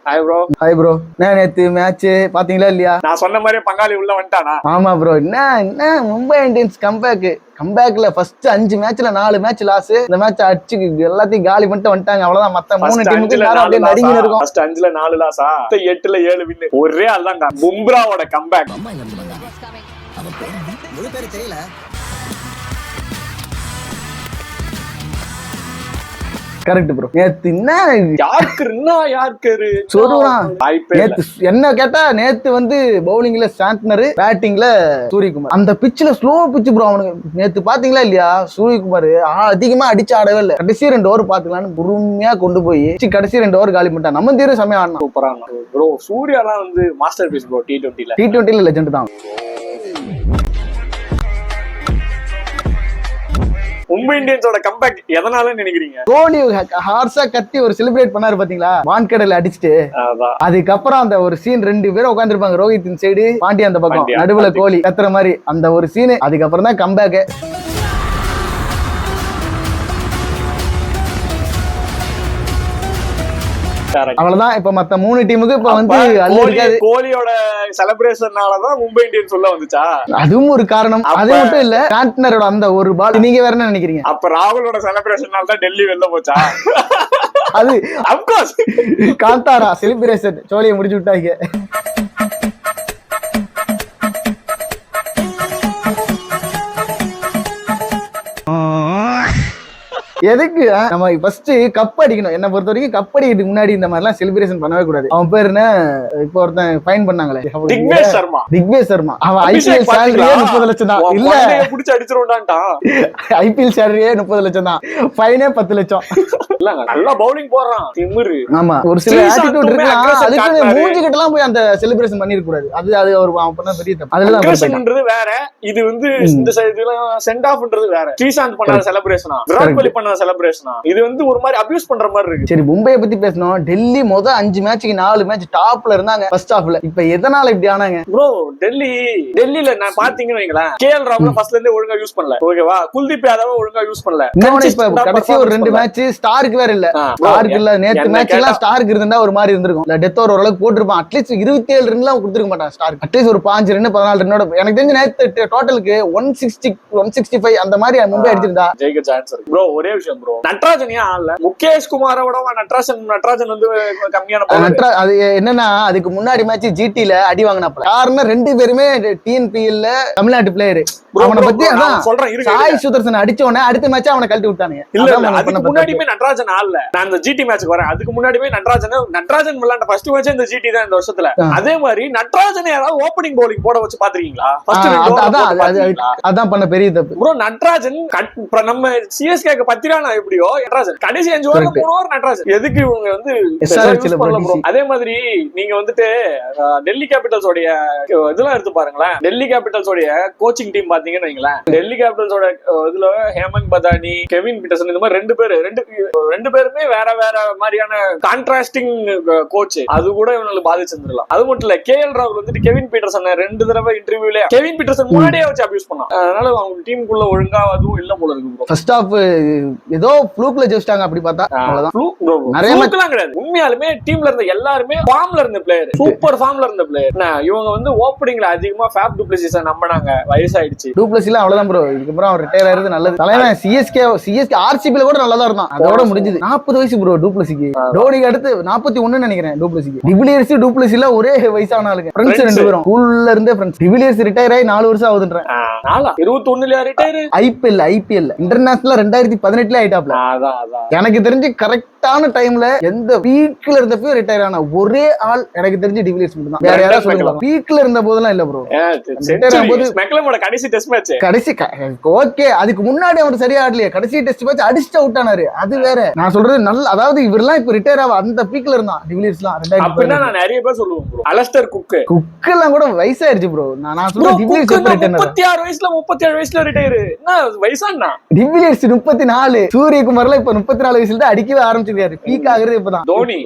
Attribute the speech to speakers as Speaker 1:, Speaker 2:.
Speaker 1: Hi bro.
Speaker 2: Hi bro. நேத்து match பாத்தீங்களா இல்லையா?
Speaker 1: நான் சொன்ன மாதிரி பங்காளி உள்ள வந்துட்டானா?
Speaker 2: ஆமா ப்ரோ. என்ன மும்பை இந்தியன்ஸ் கம்பேக்ல ஃபர்ஸ்ட் 5 மேட்ச்ல 4 மேட்ச் லாஸ். இந்த மேட்ச் அடிச்சு எல்லாத்தையும் காலி பண்ணிட்டு வந்துட்டாங்க. அவ்வளவுதான். மத்த 3 டீமுக்கு எல்லாரும் அப்படியே நடுங்கி இருக்கும்.
Speaker 1: ஃபர்ஸ்ட் 5ல 4 லாஸா, 8ல 7 வின். ஒரே ஆள் தான் பும்ராவோட கம்பேக்.
Speaker 3: முழு பேரு தெரியல.
Speaker 2: Correct bro. நேத்து
Speaker 1: யாருக்கு
Speaker 2: சொல்லுவான். என்ன கேட்டா நேத்து வந்து பவுலிங்ல சாண்ட்னர், பேட்டிங்ல சூரியகுமார். அந்த பிட்ச்ல ஸ்லோ பிட்ச் ப்ரோ. அவனுக்கு நேத்து பாத்தீங்களா இல்லையா? சூரியகுமார் அதிகமா அடிச்சு ஆடவே இல்லை. கடைசி 2 ஓவர் பாத்துக்கலான்னு பொறுமையா கொண்டு போய் கடைசி 2 ஓவர் காலி பண்ணிட்டான். நம்ம தீர சமயம் ஆடணும்.
Speaker 1: சூப்பரா ப்ரோ. சூர்யாலாம் வந்து மாஸ்டர் பீஸ் ப்ரோ.
Speaker 2: T20ல லெஜெண்ட் தான்.
Speaker 1: மும்பை இந்தியன்ஸோட கம்பேக் எதனால நினைக்கிறீங்க?
Speaker 2: தோனி ஹார்ஸா கத்தி ஒரு செலிப்ரேட் பண்ணாரு பாத்தீங்களா? வான்கடல அடிச்சுட்டு. அதுக்கப்புறம் அந்த ஒரு சீன் 2 பேரும் உட்காந்துருப்பாங்க. ரோஹித் சைடு, பாண்டியா அந்த பக்கம், நடுவுல கோலி கத்துற மாதிரி அந்த ஒரு சீன். அதுக்கப்புறம் தான் கம்பேக். அவ்வளவுதான். இப்ப மத்த 3 டீமுக்கு இப்ப வந்து
Speaker 1: கோலியோட செலிப்ரேஷனாலதான் மும்பை இந்தியன்ஸ் உள்ள வந்துச்சா?
Speaker 2: அதுவும் ஒரு காரணம். அது மட்டும் இல்ல, சாண்ட்னரோட அந்த ஒரு பால். நீங்க வேற என்ன நினைக்கிறீங்க?
Speaker 1: அப்ப ராகுலோட செலிப்ரேஷனால தான் டெல்லி வெளில போச்சா?
Speaker 2: அது
Speaker 1: அப்கோர்ஸ்
Speaker 2: காந்தாரா செலிப்ரேஷன் சோழியை முடிச்சு விட்டாங்க. எதுக்கு நம்ம ஃபர்ஸ்ட் கப் அடிக்கணும்? என்ன பொறுத்த வரைக்கும் கப் அடிக்கிறதுக்கு முன்னாடி இந்த மாதிரி எல்லாம் செலிப்ரேஷன் பண்ணவே கூடாது. அவன் பேர் என்ன? இப்போ ஒருத்தன் ஃபைன் பண்ணாங்களே, திக்வேஷ் சர்மா. அவன் ஐபிஎல் சேலரியே 30 லட்சம் தான். இல்ல
Speaker 1: புடிச்சு அடிச்சிருவான்டான்.
Speaker 2: ஐபிஎல் சேலரியே 30 லட்சம் தான். ஃபைனே 10 லட்சம்.
Speaker 1: இல்லங்க, நல்லா பவுலிங் போடுறான் திமிரு.
Speaker 2: ஆமா, ஒரு சில ஆட்டிட்யூட் இருக்கலாம். அதுக்கு மூஞ்சி கிட்ட எல்லாம் போய் அந்த செலிப்ரேஷன் பண்ணிர கூடாது. அது அவர் பண்ண பெரிய தப்பு.
Speaker 1: அதெல்லாம் வேற. இது வந்து இந்த சென்ட் ஆஃப்ன்றது வேற. ஸ்ரீசாந்த் பண்ண செலிப்ரேஷனா, விராட் கோலி பண்ண செலிப்ரேஷனா, இது வந்து ஒரு மாதிரி அபியூஸ் பண்ற மாதிரி இருக்கு.
Speaker 2: சரி, மும்பையை பத்தி பேசணும். டெல்லி 5 மேட்சுக்கு 4 மேட்ச் டாப்ல இருந்தாங்க ஃபர்ஸ்ட் ஹாஃப்ல. இப்ப எதனால இப்படி ஆனாங்க
Speaker 1: ப்ரோ? டெல்லில நான் பாத்தீங்கன்னு வைங்களேன், கேஎல் ராகுல ஃபர்ஸ்ட்ல இருந்தே ஒழுங்கா யூஸ் பண்ணல. ஓகேவா? குல்தீப் யாதவ ஒழுங்கா யூஸ் பண்ணல.
Speaker 2: இப்ப கடைசி ஒரு 2 மேட்ச் ஸ்டாருக்கு வேற இல்ல. ஸ்டாருக்கு இல்ல. நேத்து மேட்ச் எல்லாம் ஸ்டாருக்கு இருந்தா ஒரு மாதிரி இருந்திருக்கும். டெத் ஓவர் ஓரளவுக்கு போட்டுருப்பான். அட்லீஸ்ட் 27 ரன் எல்லாம் கொடுத்துருக்க மாட்டான் ஸ்டாருக்கு. அட்லீஸ்ட் ஒரு 5 ரன் 14 ரன்னோட. எனக்கு தெரிஞ்ச நேத்து டோட்டலுக்கு 160 165 அந்த மாதிரி மும்பை அடிச்சிருந்தா
Speaker 1: ஜெயிக்க சான்ஸ் இருக்கு ப்ரோ. ஒரே விஷயம் ப்ரோ, நட்ராஜனே ஆடல. முகேஷ் குமாரோட நட்ராஜன் வந்து கம்மியான.
Speaker 2: அது என்னன்னா, அதுக்கு முன்னாடி மேட்ச் ஜிடில அடி வாங்கினாப்ல. காரணம் 2 பேருமே டிஎன்பிஎல்ல தமிழ்நாட்டு பிளேயர். அவனை பத்தி
Speaker 1: சொல்றேன்.
Speaker 2: சாய் சுதர்சன் அடிச்ச உடனே அடுத்த மேட்ச் அவனை கழட்டி விட்டானுங்க.
Speaker 1: அதுக்கு முன்னாடியுமே நட்ராஜன் ஆடல. நான் இந்த ஜிடி மேட்ச்க்கு வரேன். அதுக்கு முன்னாடியுமே நட்ராஜன் விளையாண்ட ஃபர்ஸ்ட் மேட்ச் இந்த ஜிடி தான் இந்த வருஷத்துல. அதே மாதிரி நட்ராஜன் யாராவது ஓப்பனிங் பவுலிங் போட வச்சு பாத்துருக்கீங்களா? அதான் பண்ண பெரிய தப்பு
Speaker 2: ப்ரோ.
Speaker 1: நட்ராஜன் நம்ம சிஎஸ்கே பத்திரானா எப்படியோ நட்ராஜன் கடைசி 5 ஓவர் 3 ஓவர் நட்ராஜன் எதுக்கு இவங்க வந்து. அதே மாதிரி நீங்க வந்துட்டு டெல்லி கேபிட்டல்ஸ் உடைய இதெல்லாம் எடுத்து பாருங்களேன். டெல்லி கேபிட்டல்ஸ் உடைய கோச்சிங் டீம் பாத்தீங்கன்னு வைங்களேன். டெல்லி கேபிட்டல்ஸோட இதுல ஹேமந்த் பதானி, கெவின் பீட்டர்சன், இந்த மாதிரி 2 பேருமே வேற வேற மாதிரியான கான்ட்ராஸ்டிங் கோச். அது கூட இவங்களுக்கு பாதிச்சிருந்துடலாம். அது மட்டும் இல்ல, கேஎல் ராகுல் வந்துட்டு கெவின் பீட்டர்சன் 2 தடவை இன்டர்வியூல கெவின் பீட்டர்சன் முன்னாடியே வச்சு அபியூஸ் பண்ணான். அதனால அவங்க டீமுக்குள்ள ஒழுங்கா அதுவும் இல்ல போல இருக்கு.
Speaker 2: ஃபர்ஸ்ட் ஹாஃப் ஏதோ ஃப்ளூக்ல ஜெயிச்சிட்டாங்க. அப்படி பார்த்தா
Speaker 1: நிறைய மேட்ச்லாம் கிடையாது. உண்மையாலுமே டீம்ல இருந்த எல்லாருமே ஃபார்ம்ல இருந்த பிளேயர், சூப்பர் ஃபார்ம்ல இருந்த பிளேயர். இவங்க வந்து ஓப்பனிங்ல அதிகமா ஃபேப் டுப்ளசிஸ நம்பினாங்க. வயசாயிடுச்சு.
Speaker 2: டூப்ளசில அவ்வளவுதான் ப்ரோ. இதுக்கப்புறம் அவர் ரிட்டையர் ஆயிருந்து நல்லது. தலைவன் சிஎஸ்கே ஆர்சிபில கூட நல்லா தான் இருந்தான். அதோட முடிஞ்சது. 40 வயசு ப்ரோ டூப்ளசிக்கு. டோனிக்கு அடுத்து 41 நினைக்கிறேன் டூப்ளசிக்கு. டிவிலியர்ஸ் டூப்ளசில ஒரே வயசான ஆளுங்க. ஃப்ரெண்ட்ஸ் 2 பேரும் ஸ்கூல்ல இருந்தே ஃப்ரெண்ட்ஸ். டிவிலியர்ஸ் ரிட்டையர் ஆகி 4 வருஷம் ஆகுதுன்றேன்.
Speaker 1: 21ல ரிட்டையர்.
Speaker 2: IPL international 2018 ஆயிட்டாப்ல. எனக்கு தெரிஞ்சு கரெக்டான டைம்ல எந்த பீக்ல இருந்தப்போ ரிட்டையர் ஆன ஒரே ஆள் எனக்கு தெரிஞ்சு டிவிலியர்ஸ் மட்டும் தான். வேற யாராவது சொல்லுங்க. பீக்ல இருந்த போதெல்லாம் இல்ல ப்ரோ.
Speaker 1: கடைசி டெஸ்ட் மேட்ச்
Speaker 2: ஓகே. அதுக்கு முன்னாடி அவர் சரியா ஆடலையே. கடைசி டெஸ்ட் மேட்ச் அடிச்சு அவுட் ஆனாரு. அது வேற. நான் சொல்றது நல்ல, அதாவது இவரெல்லாம் இப்ப ரிட்டையர் ஆக அந்த பீக்ல இருந்தான் டிவிலியர்ஸ்லாம்.
Speaker 1: நான் நிறைய பேர் சொல்லுவேன் ப்ரோ. அலஸ்டர் குக்
Speaker 2: எல்லாம் கூட வயசாயிருச்சு ப்ரோ. நான் சொல்றேன் டிவிலியர்ஸ்
Speaker 1: 36 வயசுல 37 வயசுல ரிட்டையர். என்ன வயசானா?
Speaker 2: டிவிலியர்ஸ் 34. சூரியகுமார்ல இப்ப 34 வயசுல தான் அடிக்கவே ஆரம்பிச்சிருக்காரு. பீக் ஆகுறது இப்பதான்.
Speaker 1: தோனி